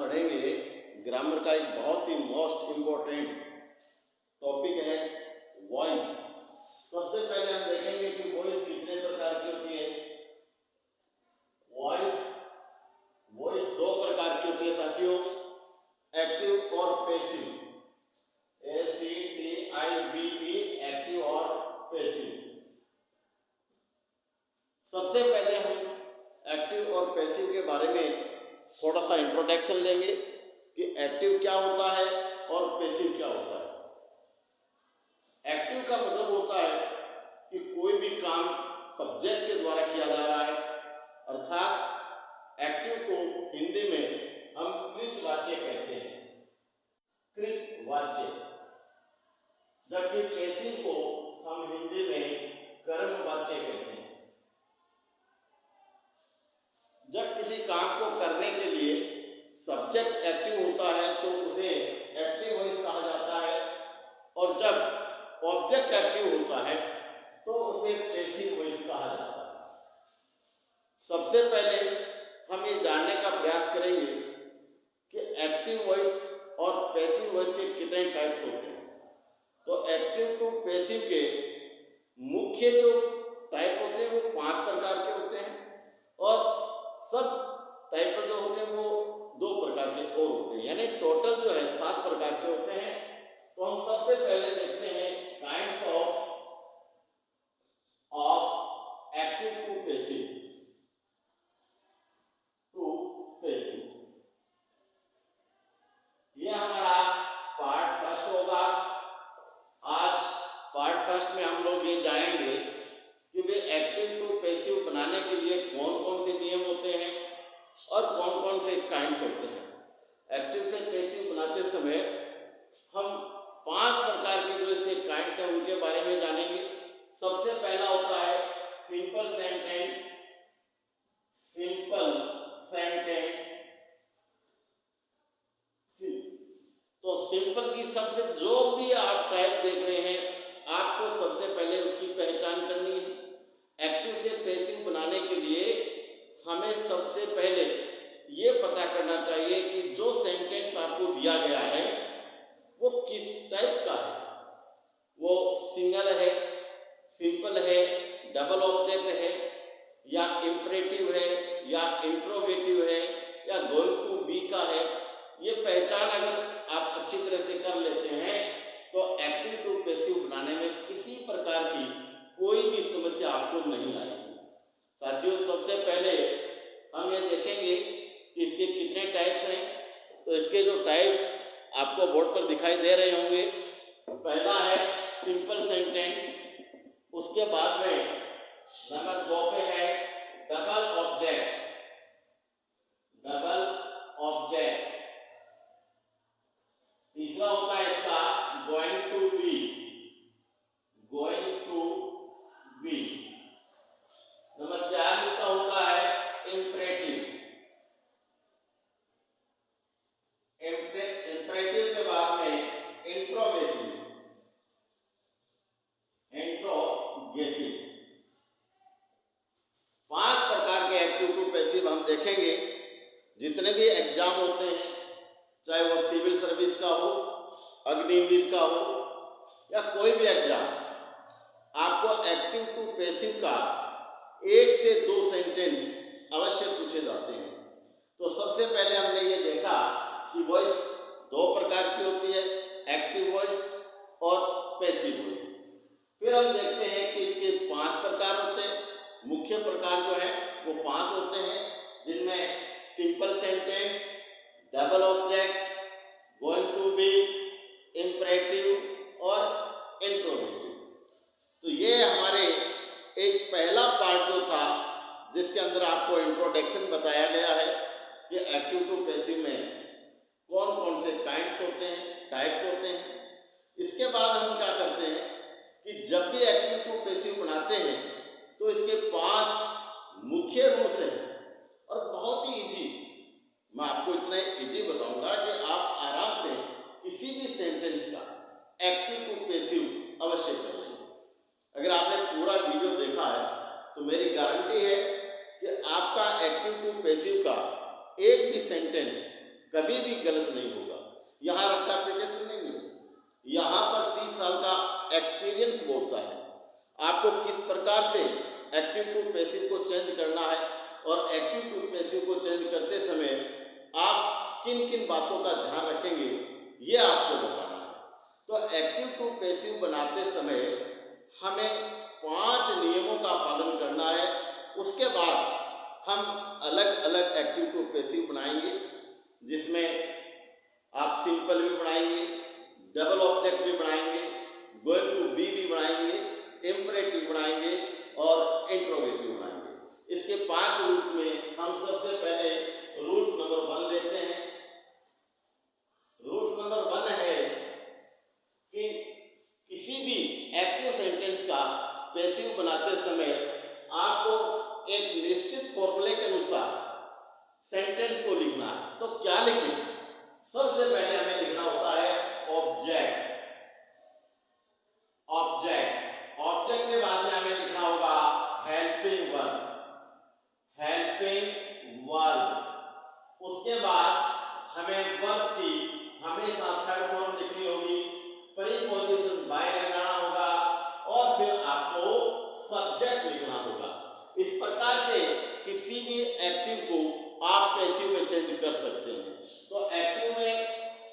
पढ़ेंगे ग्रामर का एक बहुत ही मोस्ट इम्पोर्टेंट टॉपिक है वॉइस। सबसे पहले हम देखेंगे कि वॉइस कितने प्रकार की होती है। वॉइस दो प्रकार की होती है साथियों, एक्टिव और पैसिव। ACTIV, एक्टिव और पैसिव। सबसे पहले हम एक्टिव और पैसिव के बारे में थोड़ा सा इंट्रोडक्शन लेंगे कि एक्टिव क्या होता है और पैसिव क्या होता है। एक्टिव का मतलब होता है कि कोई भी काम सब्जेक्ट के द्वारा किया जा रहा है, अर्थात एक्टिव को हिंदी में हम कृतवाच्य कहते हैं, कृतवाच्य। जबकि पैसिव को हम हिंदी में कर्मवाच्य कहते हैं। जब किसी काम को करने के लिए सब्जेक्ट एक्टिव होता है तो उसे एक्टिव वॉइस कहा जाता है, और जब ऑब्जेक्ट एक्टिव होता है तो उसे पैसिव वॉइस कहा जाता है। सबसे पहले हम ये जानने का प्रयास करेंगे कि एक्टिव वॉइस और पैसिव वॉइस के कितने टाइप्स होते हैं। तो एक्टिव टू पैसिव के मुख्य जो टाइप होते हैं वो 5 प्रकार के होते हैं, और सब टाइप जो होते हैं वो 2 प्रकार के और होते हैं, यानी टोटल जो है 7 प्रकार के होते हैं। तो हम सबसे पहले देखते हैं kinds of active to passive. ये हमारा पार्ट फर्स्ट होगा। आज पार्ट फर्स्ट में हम लोग ये जानेंगे कि वे एक्टिव टू पैसिव बनाने के लिए कौन कौन से नियम होते हैं और कौन कौन से काइंड्स होते हैं। एक्टिव से पैसिव बनाते समय हम 5 प्रकार के जो इसके काइंड्स हैं उनके बारे में जानेंगे। सबसे पहला होता है सिंपल सेंटेंस। सिंपल सेंटेंस, तो सिंपल की सबसे जो भी आप टाइप देख रहे हैं आपको सबसे पहले उसकी पहचान करनी है। एक्टिव से पैसिव बनाने के लिए हमें सबसे पहले ये पता करना चाहिए कि जो सेंटेंस आपको दिया गया है वो किस टाइप का है। वो सिंगल है, सिंपल है, डबल ऑब्जेक्ट है, या इंपरेटिव है, या इंट्रोगेटिव है, या गोइंग टू बी का है। ये पहचान अगर आप अच्छी तरह से कर लेते हैं तो एक्टिव टू पैसिव बनाने में किसी प्रकार की कोई भी समस्या आपको नहीं आएगी। साथियों, सबसे पहले हम ये देखेंगे कि इसके कितने टाइप्स हैं। तो इसके जो टाइप्स आपको बोर्ड पर दिखाई दे रहे होंगे, पहला है सिंपल सेंटेंस, उसके बाद में नंबर 2 पे है डबल ऑब्जेक्ट। Double object. तीसरा होता है इसका going to be. Going to be. Number 4 इसका होता है इंपरेटिव। इंपरेटिव के बाद में इंट्रोगेटिव। इंट्रोगेटिव। 5 प्रकार के एक्टिव टू पैसिव हम देखेंगे। जितने भी एग्जाम होते हैं, चाहे वो सिविल सर्विस का हो, अग्निवीर का हो, या कोई भी एग्जाम, आपको एक्टिव टू पैसिव का 1 से 2 सेंटेंस अवश्य पूछे जाते हैं। तो सबसे पहले हमने ये देखा कि वॉइस 2 प्रकार की होती है, एक्टिव वॉइस और पैसिव वॉइस। फिर हम देखते हैं कि इसके 5 प्रकार होते हैं। मुख्य प्रकार जो है वो 5 होते हैं, जिनमें simple sentence, double object, going to be, imperative और इंट्रोगेटिव। तो ये हमारे एक पहला पार्ट जो था जिसके अंदर आपको इंट्रोडक्शन बताया गया है कि एक्टिव टू पैसिव में कौन कौन से काइंड्स होते हैं, टाइप्स होते हैं। इसके बाद हम क्या करते हैं कि जब भी एक्टिव टू पैसिव बनाते हैं तो इसके 5 मुख्य रूल्स हैं, और बहुत ही इजी। मैं आपको इतना इजी बताऊंगा कि आप आराम से किसी भी सेंटेंस का एक्टिव टू पैसिव अवश्य कर लेंगे। अगर आपने पूरा वीडियो देखा है तो मेरी गारंटी है कि आपका एक्टिव टू पैसिव का एक भी सेंटेंस कभी भी गलत नहीं होगा। यहाँ रेक्टिफिकेशन नहीं है, यहाँ पर 30 साल का एक्सपीरियंस बोलता है आपको किस प्रकार से एक्टिव टू पैसिव को चेंज करना है, और एक्टिव टू पैसिव को चेंज करते समय आप किन किन बातों का ध्यान रखेंगे ये आपको बताना है। तो एक्टिव टू पैसिव बनाते समय हमें 5 नियमों का पालन करना है। उसके बाद हम अलग अलग एक्टिव टू पैसिव बनाएंगे, जिसमें आप सिंपल भी बनाएंगे, डबल ऑब्जेक्ट भी बनाएंगे, गोइंग टू बी भी बनाएंगे, इंपरेटिव बनाएंगे और इंट्रोगेटिव बनाएंगे। इसके 5 रूल्स में हम सबसे पहले रूल्स नंबर 1 लेते हैं। रूल्स नंबर 1 है कि किसी भी एक्टिव सेंटेंस का पैसिव बनाते समय आपको एक निश्चित फॉर्मूले के अनुसार सेंटेंस को लिखना है। तो क्या लिखें? सबसे पहले हमें लिखना होता है ऑब्जेक्ट। ऑब्जेक्ट ऑब्जेक्ट के बाद में हमें लिखना होगा हेल्पिंग वर्ब। Helping verb. उसके बाद हमें वर्ब की हमेशा थर्ड फॉर्म लिखनी होगी, प्रीपोजिशन बाय लगाना होगा और फिर आपको सब्जेक्ट लिखना होगा। इस प्रकार से किसी भी एक्टिव को आप पैसिव में चेंज कर सकते हैं। तो एक्टिव में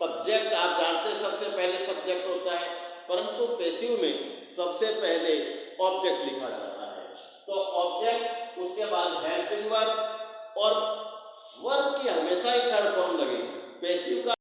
सब्जेक्ट आप जानते हैं, सबसे पहले सब्जेक्ट होता है, परंतु पैसिव में सबसे पहले ऑब्जेक्ट लिखा जाता है। तो ऑब्जेक्ट, उसके बाद हेल्पिंग वर्ब, और वर्ब की हमेशा ही थर्ड फॉर्म लगेगी। पैसिव का